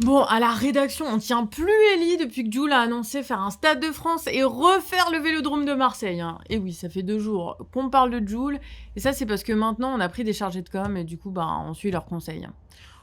Bon, à la rédaction, on tient plus Ellie depuis que Jul a annoncé faire un Stade de France et refaire le Vélodrome de Marseille. Hein. Et oui, ça fait 2 jours qu'on parle de Jul, et ça c'est parce que maintenant on a pris des chargés de com et du coup on suit leurs conseils.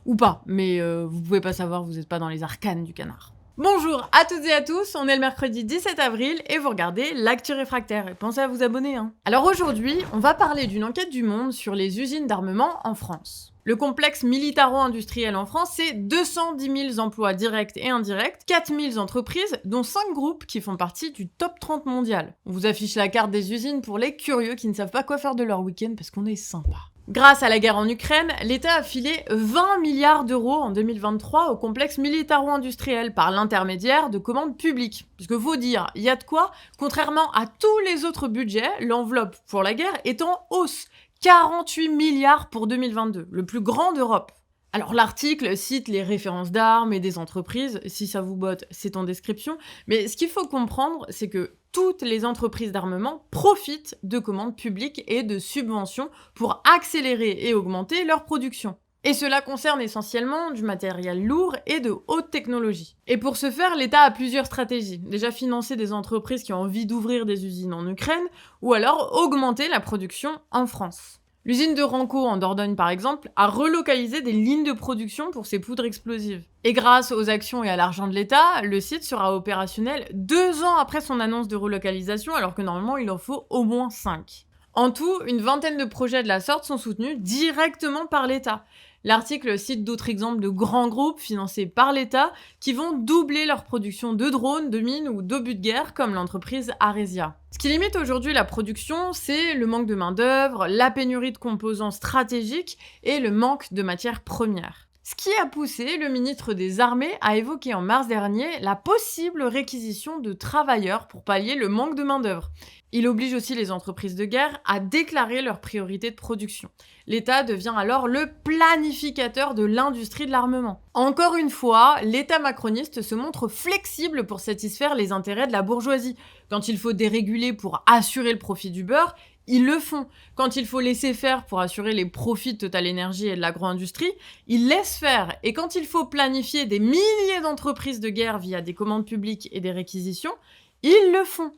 Ou pas, mais vous pouvez pas savoir, vous êtes pas dans les arcanes du canard. Bonjour à toutes et à tous, on est le mercredi 17 avril et vous regardez l'actu réfractaire. Et pensez à vous abonner. Alors aujourd'hui, on va parler d'une enquête du Monde sur les usines d'armement en France. Le complexe militaro-industriel en France, c'est 210 000 emplois directs et indirects, 4 000 entreprises, dont 5 groupes qui font partie du top 30 mondial. On vous affiche la carte des usines pour les curieux qui ne savent pas quoi faire de leur week-end parce qu'on est sympa. Grâce à la guerre en Ukraine, l'État a filé 20 milliards d'euros en 2023 au complexe militaro-industriel par l'intermédiaire de commandes publiques. Parce que faut dire, il y a de quoi, contrairement à tous les autres budgets, l'enveloppe pour la guerre est en hausse. 48 milliards pour 2022, le plus grand d'Europe. Alors l'article cite les références d'armes et des entreprises, si ça vous botte, c'est en description, mais ce qu'il faut comprendre, c'est que toutes les entreprises d'armement profitent de commandes publiques et de subventions pour accélérer et augmenter leur production. Et cela concerne essentiellement du matériel lourd et de haute technologie. Et pour ce faire, l'État a plusieurs stratégies. Déjà financer des entreprises qui ont envie d'ouvrir des usines en Ukraine, ou alors augmenter la production en France. L'usine de Ranco en Dordogne, par exemple, a relocalisé des lignes de production pour ses poudres explosives. Et grâce aux actions et à l'argent de l'État, le site sera opérationnel 2 ans après son annonce de relocalisation, alors que normalement il en faut au moins 5. En tout, une vingtaine de projets de la sorte sont soutenus directement par l'État. L'article cite d'autres exemples de grands groupes financés par l'État qui vont doubler leur production de drones, de mines ou d'obus de guerre, comme l'entreprise Aresia. Ce qui limite aujourd'hui la production, c'est le manque de main-d'œuvre, la pénurie de composants stratégiques et le manque de matières premières. Ce qui a poussé le ministre des Armées à évoquer en mars dernier la possible réquisition de travailleurs pour pallier le manque de main-d'œuvre. Il oblige aussi les entreprises de guerre à déclarer leurs priorités de production. L'État devient alors le planificateur de l'industrie de l'armement. Encore une fois, l'État macroniste se montre flexible pour satisfaire les intérêts de la bourgeoisie. Quand il faut déréguler pour assurer le profit du beurre, ils le font. Quand il faut laisser faire pour assurer les profits de Total Energy et de l'agro-industrie, ils laissent faire. Et quand il faut planifier des milliers d'entreprises de guerre via des commandes publiques et des réquisitions, ils le font.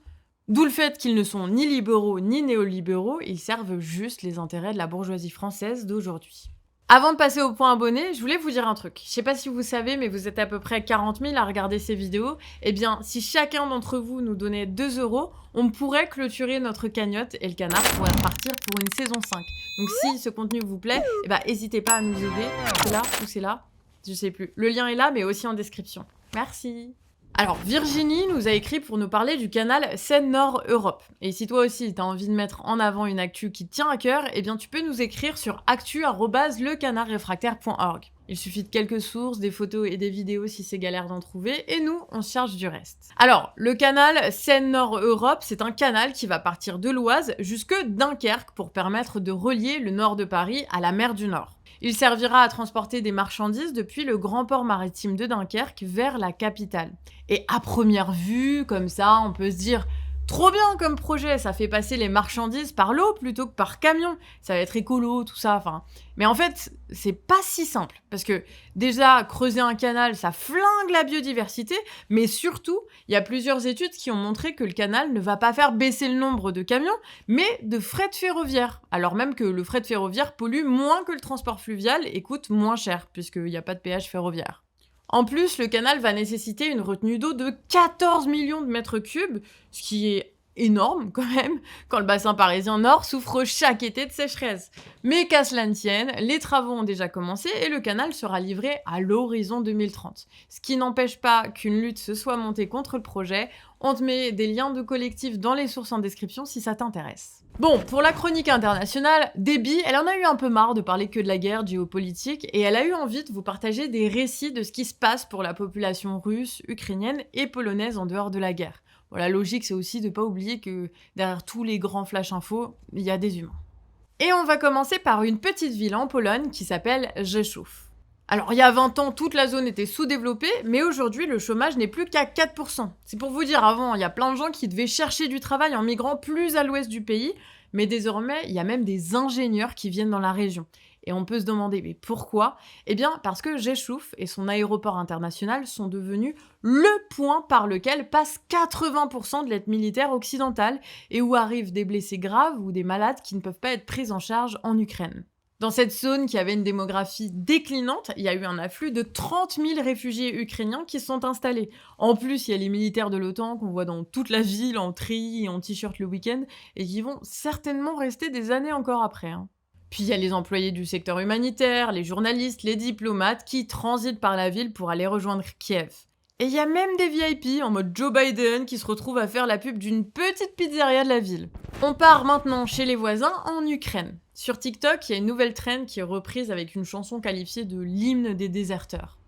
D'où le fait qu'ils ne sont ni libéraux ni néolibéraux, ils servent juste les intérêts de la bourgeoisie française d'aujourd'hui. Avant de passer au point abonné, je voulais vous dire un truc. Je sais pas si vous savez, mais vous êtes à peu près 40 000 à regarder ces vidéos. Eh bien, si chacun d'entre vous nous donnait 2 €, on pourrait clôturer notre cagnotte et le canard pourrait repartir pour une saison 5. Donc si ce contenu vous plaît, n'hésitez pas à nous aider. C'est là ou c'est là? Je sais plus. Le lien est là, mais aussi en description. Merci. Alors, Virginie nous a écrit pour nous parler du canal Seine-Nord Europe. Et si toi aussi t'as envie de mettre en avant une actu qui te tient à cœur, eh bien tu peux nous écrire sur actu@lecanardrefractaire.org. Il suffit de quelques sources, des photos et des vidéos si c'est galère d'en trouver, et nous, on se charge du reste. Alors, le canal Seine-Nord Europe, c'est un canal qui va partir de l'Oise jusque Dunkerque pour permettre de relier le nord de Paris à la mer du Nord. Il servira à transporter des marchandises depuis le grand port maritime de Dunkerque vers la capitale. Et à première vue, comme ça, on peut se dire « Trop bien comme projet, ça fait passer les marchandises par l'eau plutôt que par camion, ça va être écolo, tout ça, enfin... » Mais en fait, c'est pas si simple, parce que déjà, creuser un canal, ça flingue la biodiversité, mais surtout, il y a plusieurs études qui ont montré que le canal ne va pas faire baisser le nombre de camions, mais de fret ferroviaire, alors même que le fret ferroviaire pollue moins que le transport fluvial et coûte moins cher, puisqu'il n'y a pas de péage ferroviaire. En plus, le canal va nécessiter une retenue d'eau de 14 millions de mètres cubes, ce qui est énorme quand même, quand le bassin parisien nord souffre chaque été de sécheresse. Mais qu'à cela ne tienne, les travaux ont déjà commencé et le canal sera livré à l'horizon 2030. Ce qui n'empêche pas qu'une lutte se soit montée contre le projet. On te met des liens de collectifs dans les sources en description si ça t'intéresse. Bon, pour la chronique internationale, Déby, elle en a eu un peu marre de parler que de la guerre géopolitique et elle a eu envie de vous partager des récits de ce qui se passe pour la population russe, ukrainienne et polonaise en dehors de la guerre. Bon, la logique, c'est aussi de pas oublier que derrière tous les grands flash infos, il y a des humains. Et on va commencer par une petite ville en Pologne qui s'appelle Rzeszów. Alors, il y a 20 ans, toute la zone était sous-développée, mais aujourd'hui, le chômage n'est plus qu'à 4%. C'est pour vous dire, avant, il y a plein de gens qui devaient chercher du travail en migrant plus à l'ouest du pays, mais désormais, il y a même des ingénieurs qui viennent dans la région. Et on peut se demander, mais pourquoi? Eh bien, parce que Geshuf et son aéroport international sont devenus le point par lequel passe 80% de l'aide militaire occidentale et où arrivent des blessés graves ou des malades qui ne peuvent pas être pris en charge en Ukraine. Dans cette zone qui avait une démographie déclinante, il y a eu un afflux de 30 000 réfugiés ukrainiens qui se sont installés. En plus, il y a les militaires de l'OTAN qu'on voit dans toute la ville en treillis et en t-shirt le week-end et qui vont certainement rester des années encore après. Puis il y a les employés du secteur humanitaire, les journalistes, les diplomates qui transitent par la ville pour aller rejoindre Kiev. Et il y a même des VIP en mode Joe Biden qui se retrouvent à faire la pub d'une petite pizzeria de la ville. On part maintenant chez les voisins en Ukraine. Sur TikTok, il y a une nouvelle trend qui est reprise avec une chanson qualifiée de l'hymne des déserteurs.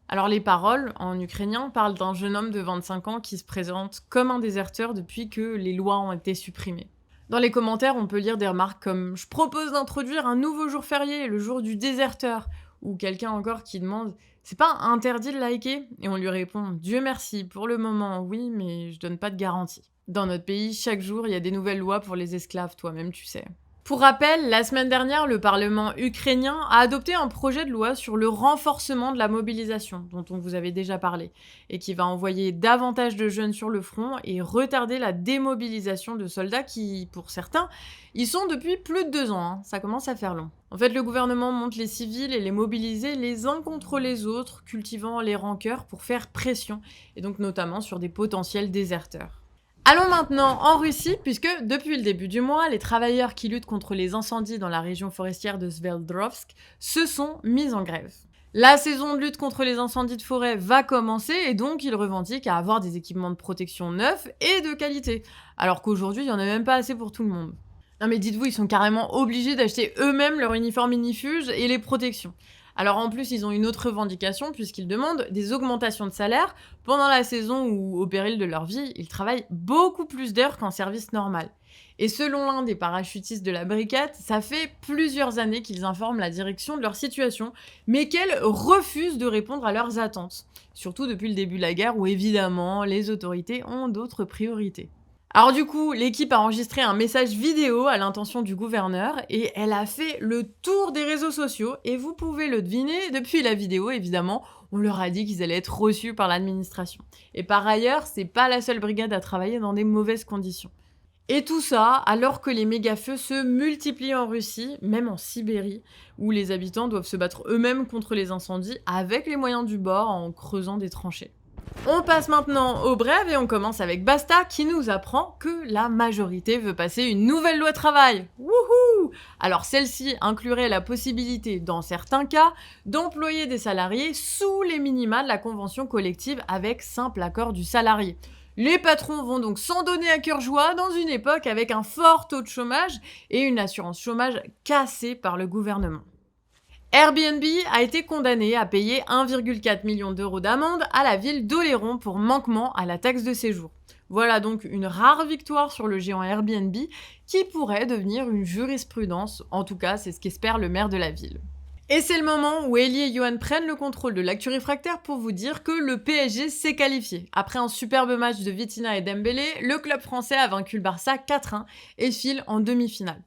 Alors les paroles, en ukrainien, parlent d'un jeune homme de 25 ans qui se présente comme un déserteur depuis que les lois ont été supprimées. Dans les commentaires, on peut lire des remarques comme « Je propose d'introduire un nouveau jour férié, le jour du déserteur » ou quelqu'un encore qui demande « C'est pas interdit de liker ?» Et on lui répond « Dieu merci, pour le moment, oui, mais je donne pas de garantie. » Dans notre pays, chaque jour, il y a des nouvelles lois pour les esclaves, toi-même tu sais. Pour rappel, la semaine dernière, le Parlement ukrainien a adopté un projet de loi sur le renforcement de la mobilisation, dont on vous avait déjà parlé, et qui va envoyer davantage de jeunes sur le front et retarder la démobilisation de soldats qui, pour certains, y sont depuis plus de 2 ans. Ça commence à faire long. En fait, le gouvernement monte les civils et les mobiliser les uns contre les autres, cultivant les rancœurs pour faire pression, et donc notamment sur des potentiels déserteurs. Allons maintenant en Russie, puisque depuis le début du mois, les travailleurs qui luttent contre les incendies dans la région forestière de Sveldrovsk se sont mis en grève. La saison de lutte contre les incendies de forêt va commencer et donc ils revendiquent à avoir des équipements de protection neufs et de qualité, alors qu'aujourd'hui il n'y en a même pas assez pour tout le monde. Non mais dites-vous, ils sont carrément obligés d'acheter eux-mêmes leur uniforme inifuge et les protections. Alors en plus, ils ont une autre revendication puisqu'ils demandent des augmentations de salaire pendant la saison où, au péril de leur vie, ils travaillent beaucoup plus d'heures qu'en service normal. Et selon l'un des parachutistes de la brigade, ça fait plusieurs années qu'ils informent la direction de leur situation, mais qu'elle refuse de répondre à leurs attentes. Surtout depuis le début de la guerre où évidemment, les autorités ont d'autres priorités. Alors du coup, l'équipe a enregistré un message vidéo à l'intention du gouverneur et elle a fait le tour des réseaux sociaux et vous pouvez le deviner, depuis la vidéo évidemment, on leur a dit qu'ils allaient être reçus par l'administration. Et par ailleurs, c'est pas la seule brigade à travailler dans des mauvaises conditions. Et tout ça alors que les méga-feux se multiplient en Russie, même en Sibérie, où les habitants doivent se battre eux-mêmes contre les incendies avec les moyens du bord en creusant des tranchées. On passe maintenant aux brèves et on commence avec Basta qui nous apprend que la majorité veut passer une nouvelle loi travail. Wouhou! Alors celle-ci inclurait la possibilité, dans certains cas, d'employer des salariés sous les minima de la convention collective avec simple accord du salarié. Les patrons vont donc s'en donner à cœur joie dans une époque avec un fort taux de chômage et une assurance chômage cassée par le gouvernement. Airbnb a été condamné à payer 1,4 million d'euros d'amende à la ville d'Oléron pour manquement à la taxe de séjour. Voilà donc une rare victoire sur le géant Airbnb qui pourrait devenir une jurisprudence, en tout cas c'est ce qu'espère le maire de la ville. Et c'est le moment où Elie et Johan prennent le contrôle de l'actu réfractaire pour vous dire que le PSG s'est qualifié. Après un superbe match de Vitinha et Dembélé, le club français a vaincu le Barça 4-1 et file en demi-finale.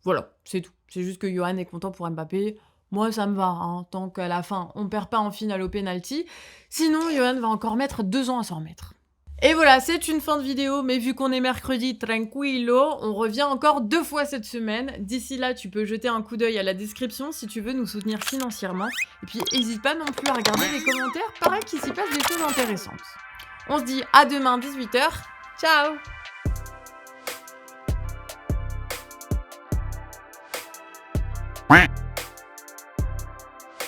Voilà, c'est tout. C'est juste que Johan est content pour Mbappé. Moi, ça me va, tant qu'à la fin, on perd pas en finale au penalty. Sinon, Johan va encore mettre 2 ans à s'en remettre. Et voilà, c'est une fin de vidéo, mais vu qu'on est mercredi, tranquillo, on revient encore 2 fois cette semaine. D'ici là, tu peux jeter un coup d'œil à la description si tu veux nous soutenir financièrement. Et puis, n'hésite pas non plus à regarder les commentaires, paraît qu'il s'y passe des choses intéressantes. On se dit à demain, 18h. Ciao! Quack.